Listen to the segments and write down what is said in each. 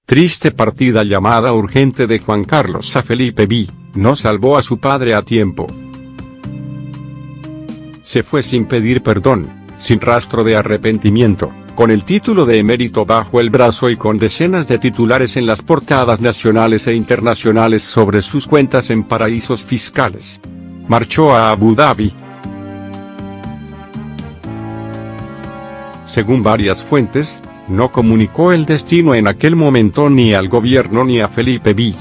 triste partida llamada urgente de Juan Carlos a Felipe V, no salvó a su padre a tiempo. Se fue sin pedir perdón, sin rastro de arrepentimiento, con el título de emérito bajo el brazo y con decenas de titulares en las portadas nacionales e internacionales sobre sus cuentas en paraísos fiscales. Marchó a Abu Dhabi. Según varias fuentes, no comunicó el destino en aquel momento ni al gobierno ni a Felipe V.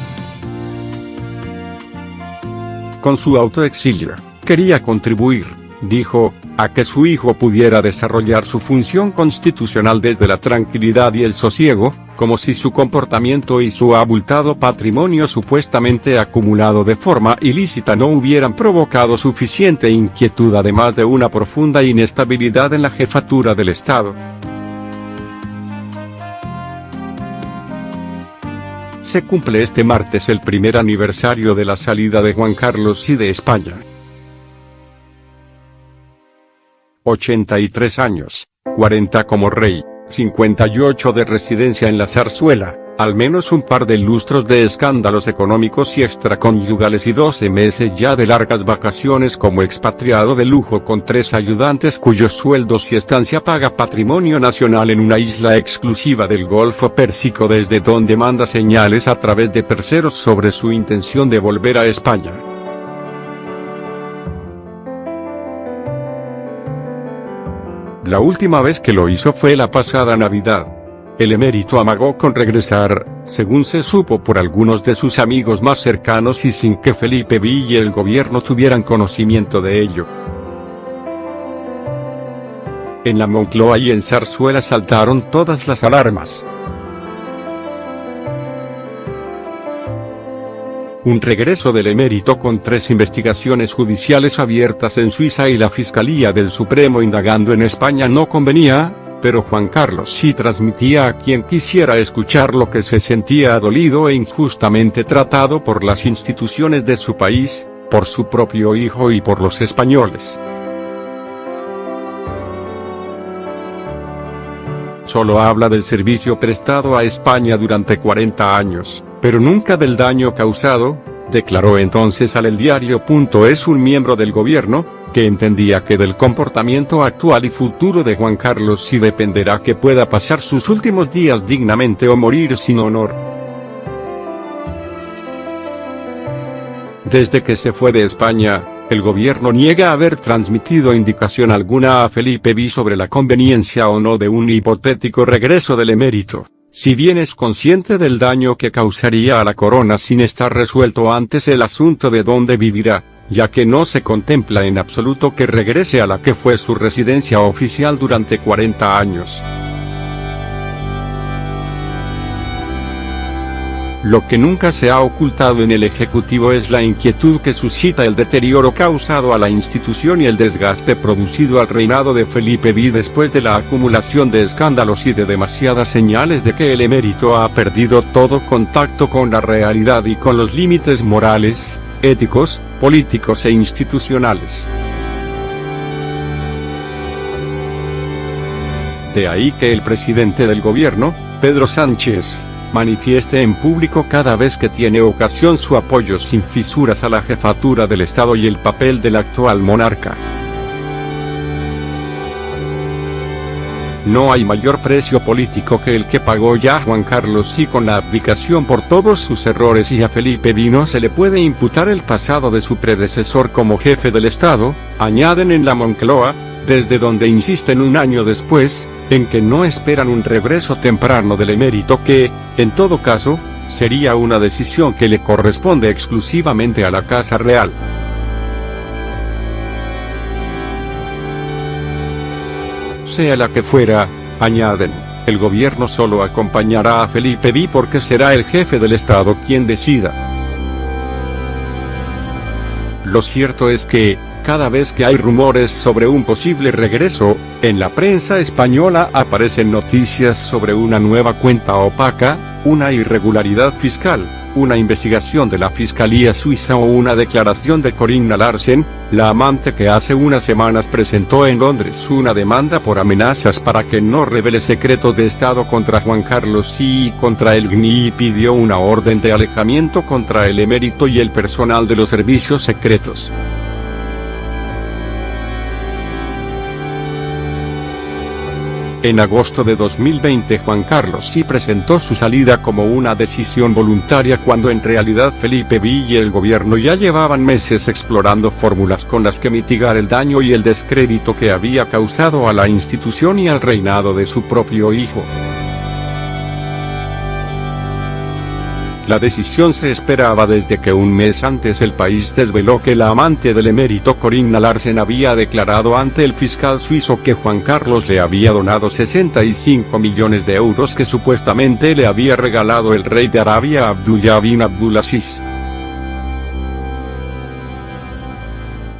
Con su autoexilio, quería contribuir, dijo, a que su hijo pudiera desarrollar su función constitucional desde la tranquilidad y el sosiego, como si su comportamiento y su abultado patrimonio supuestamente acumulado de forma ilícita no hubieran provocado suficiente inquietud además de una profunda inestabilidad en la jefatura del Estado. Se cumple este martes el primer aniversario de la salida de Juan Carlos I de España. 83 años, 40 como rey, 58 de residencia en la zarzuela, al menos un par de lustros de escándalos económicos y extraconyugales y 12 meses ya de largas vacaciones como expatriado de lujo con 3 ayudantes cuyos sueldos y estancia paga patrimonio nacional en una isla exclusiva del Golfo Pérsico desde donde manda señales a través de terceros sobre su intención de volver a España. La última vez que lo hizo fue la pasada Navidad. El emérito amagó con regresar, según se supo por algunos de sus amigos más cercanos y sin que Felipe V y el gobierno tuvieran conocimiento de ello. En la Moncloa y en Zarzuela saltaron todas las alarmas. Un regreso del emérito con 3 investigaciones judiciales abiertas en Suiza y la Fiscalía del Supremo indagando en España no convenía, pero Juan Carlos sí transmitía a quien quisiera escucharlo que se sentía dolido e injustamente tratado por las instituciones de su país, por su propio hijo y por los españoles. Solo habla del servicio prestado a España durante 40 años. Pero nunca del daño causado, declaró entonces al eldiario.es un miembro del gobierno, que entendía que del comportamiento actual y futuro de Juan Carlos sí dependerá que pueda pasar sus últimos días dignamente o morir sin honor. Desde que se fue de España, el gobierno niega haber transmitido indicación alguna a Felipe V sobre la conveniencia o no de un hipotético regreso del emérito. Si bien es consciente del daño que causaría a la corona sin estar resuelto antes el asunto de dónde vivirá, ya que no se contempla en absoluto que regrese a la que fue su residencia oficial durante 40 años. Lo que nunca se ha ocultado en el Ejecutivo es la inquietud que suscita el deterioro causado a la institución y el desgaste producido al reinado de Felipe V después de la acumulación de escándalos y de demasiadas señales de que el emérito ha perdido todo contacto con la realidad y con los límites morales, éticos, políticos e institucionales. De ahí que el presidente del gobierno, Pedro Sánchez, manifieste en público cada vez que tiene ocasión su apoyo sin fisuras a la jefatura del Estado y el papel del actual monarca. No hay mayor precio político que el que pagó ya Juan Carlos I con la abdicación por todos sus errores y a Felipe V no se le puede imputar el pasado de su predecesor como jefe del Estado, añaden en la Moncloa, desde donde insisten un año después, en que no esperan un regreso temprano del emérito que, en todo caso, sería una decisión que le corresponde exclusivamente a la Casa Real. Sea la que fuera, añaden, el gobierno solo acompañará a Felipe V porque será el jefe del Estado quien decida. Lo cierto es que, cada vez que hay rumores sobre un posible regreso, en la prensa española aparecen noticias sobre una nueva cuenta opaca, una irregularidad fiscal, una investigación de la Fiscalía Suiza o una declaración de Corinna Larsen, la amante que hace unas semanas presentó en Londres una demanda por amenazas para que no revele secretos de Estado contra Juan Carlos y contra el GNI, y pidió una orden de alejamiento contra el emérito y el personal de los servicios secretos. En agosto de 2020 Juan Carlos sí presentó su salida como una decisión voluntaria cuando en realidad Felipe V y el gobierno ya llevaban meses explorando fórmulas con las que mitigar el daño y el descrédito que había causado a la institución y al reinado de su propio hijo. La decisión se esperaba desde que un mes antes el país desveló que la amante del emérito Corinna Larsen había declarado ante el fiscal suizo que Juan Carlos le había donado 65 millones de euros que supuestamente le había regalado el rey de Arabia Abdullah bin Abdulaziz.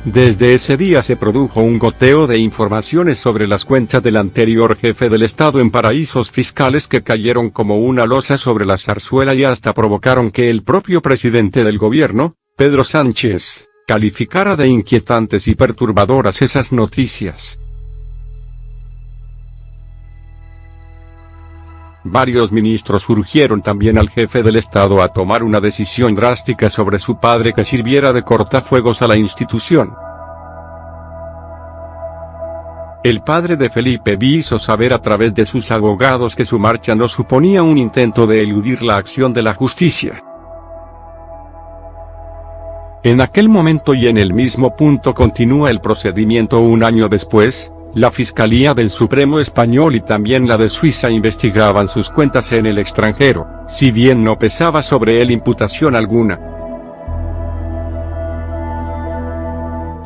Desde ese día se produjo un goteo de informaciones sobre las cuentas del anterior jefe del Estado en paraísos fiscales que cayeron como una losa sobre la zarzuela y hasta provocaron que el propio presidente del gobierno, Pedro Sánchez, calificara de inquietantes y perturbadoras esas noticias. Varios ministros urgieron también al jefe del Estado a tomar una decisión drástica sobre su padre que sirviera de cortafuegos a la institución. El padre de Felipe V hizo saber a través de sus abogados que su marcha no suponía un intento de eludir la acción de la justicia. En aquel momento y en el mismo punto continúa el procedimiento un año después. La Fiscalía del Supremo Español y también la de Suiza investigaban sus cuentas en el extranjero, si bien no pesaba sobre él imputación alguna.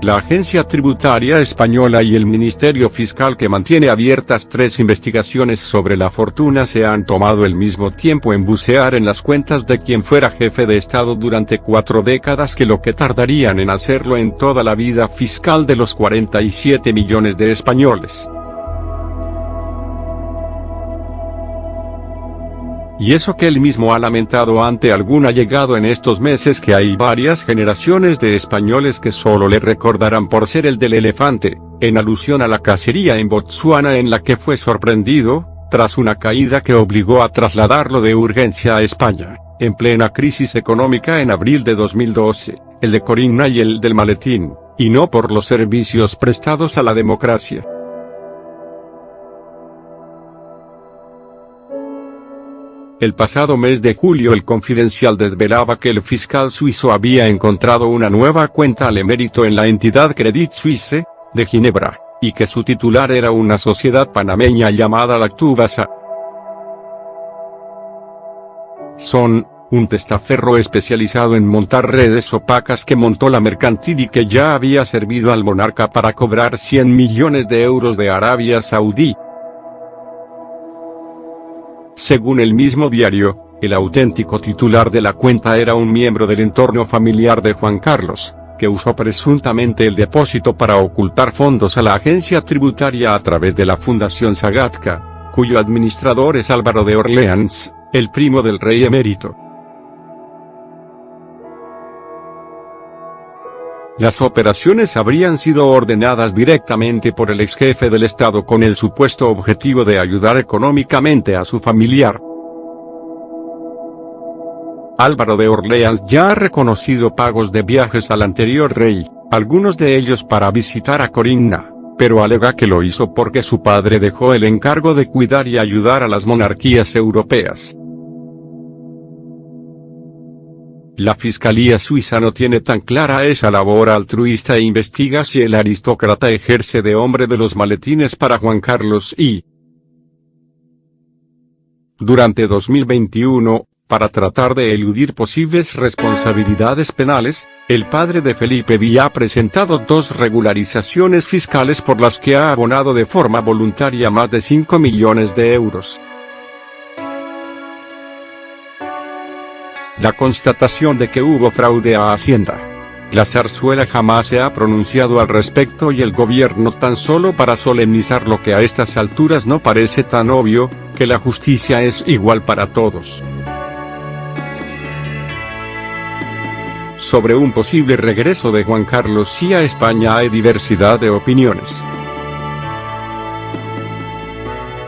La Agencia Tributaria Española y el Ministerio Fiscal, que mantiene abiertas 3 investigaciones sobre la fortuna, se han tomado el mismo tiempo en bucear en las cuentas de quien fuera jefe de Estado durante 4 décadas que lo que tardarían en hacerlo en toda la vida fiscal de los 47 millones de españoles. Y eso que él mismo ha lamentado ante algún allegado en estos meses, que hay varias generaciones de españoles que solo le recordarán por ser el del elefante, en alusión a la cacería en Botsuana en la que fue sorprendido, tras una caída que obligó a trasladarlo de urgencia a España, en plena crisis económica en abril de 2012, el de Corinna y el del maletín, y no por los servicios prestados a la democracia. El pasado mes de julio el Confidencial desvelaba que el fiscal suizo había encontrado una nueva cuenta al emérito en la entidad Credit Suisse, de Ginebra, y que su titular era una sociedad panameña llamada Lactubasa. Son, un testaferro especializado en montar redes opacas que montó la mercantil y que ya había servido al monarca para cobrar 100 millones de euros de Arabia Saudí. Según el mismo diario, el auténtico titular de la cuenta era un miembro del entorno familiar de Juan Carlos, que usó presuntamente el depósito para ocultar fondos a la agencia tributaria a través de la Fundación Sagatka, cuyo administrador es Álvaro de Orleans, el primo del rey emérito. Las operaciones habrían sido ordenadas directamente por el exjefe del Estado con el supuesto objetivo de ayudar económicamente a su familiar. Álvaro de Orleans ya ha reconocido pagos de viajes al anterior rey, algunos de ellos para visitar a Corinna, pero alega que lo hizo porque su padre dejó el encargo de cuidar y ayudar a las monarquías europeas. La Fiscalía Suiza no tiene tan clara esa labor altruista e investiga si el aristócrata ejerce de hombre de los maletines para Juan Carlos y durante 2021, para tratar de eludir posibles responsabilidades penales, el padre de Felipe V ha presentado 2 regularizaciones fiscales por las que ha abonado de forma voluntaria más de 5 millones de euros. La constatación de que hubo fraude a Hacienda. La zarzuela jamás se ha pronunciado al respecto y el gobierno, tan solo para solemnizar lo que a estas alturas no parece tan obvio, que la justicia es igual para todos. sobre un posible regreso de Juan Carlos sí a España hay diversidad de opiniones.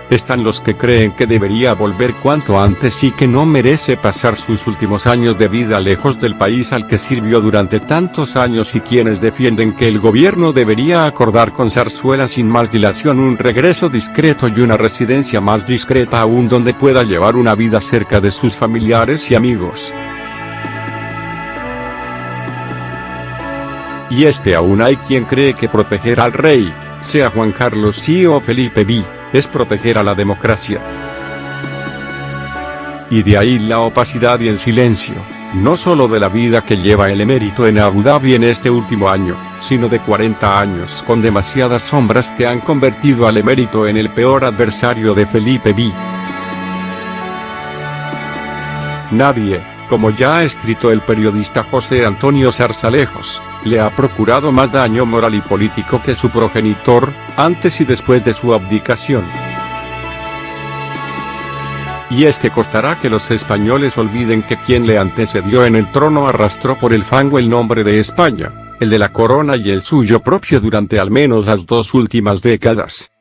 Están los que creen que debería volver cuanto antes y que no merece pasar sus últimos años de vida lejos del país al que sirvió durante tantos años, y quienes defienden que el gobierno debería acordar con Zarzuela sin más dilación un regreso discreto y una residencia más discreta aún donde pueda llevar una vida cerca de sus familiares y amigos. Y es que aún hay quien cree que proteger al rey, sea Juan Carlos sí o Felipe V, es proteger a la democracia. Y de ahí la opacidad y el silencio, no solo de la vida que lleva el emérito en Abu Dhabi en este último año, sino de 40 años con demasiadas sombras que han convertido al emérito en el peor adversario de Felipe V. Nadie, como ya ha escrito el periodista José Antonio Zarzalejos, le ha procurado más daño moral y político que su progenitor, antes y después de su abdicación. Y es que costará que los españoles olviden que quien le antecedió en el trono arrastró por el fango el nombre de España, el de la corona y el suyo propio durante al menos las 2 últimas décadas.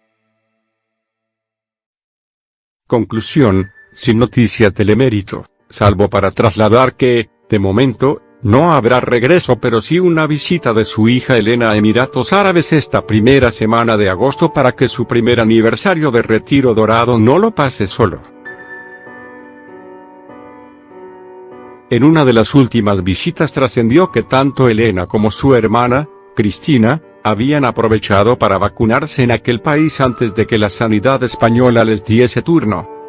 Conclusión: sin noticias del emérito, salvo para trasladar que, de momento, no habrá regreso, pero sí una visita de su hija Elena a Emiratos Árabes esta primera semana de agosto para que su primer aniversario de retiro dorado no lo pase solo. En una de las últimas visitas trascendió que tanto Elena como su hermana, Cristina, habían aprovechado para vacunarse en aquel país antes de que la sanidad española les diese turno.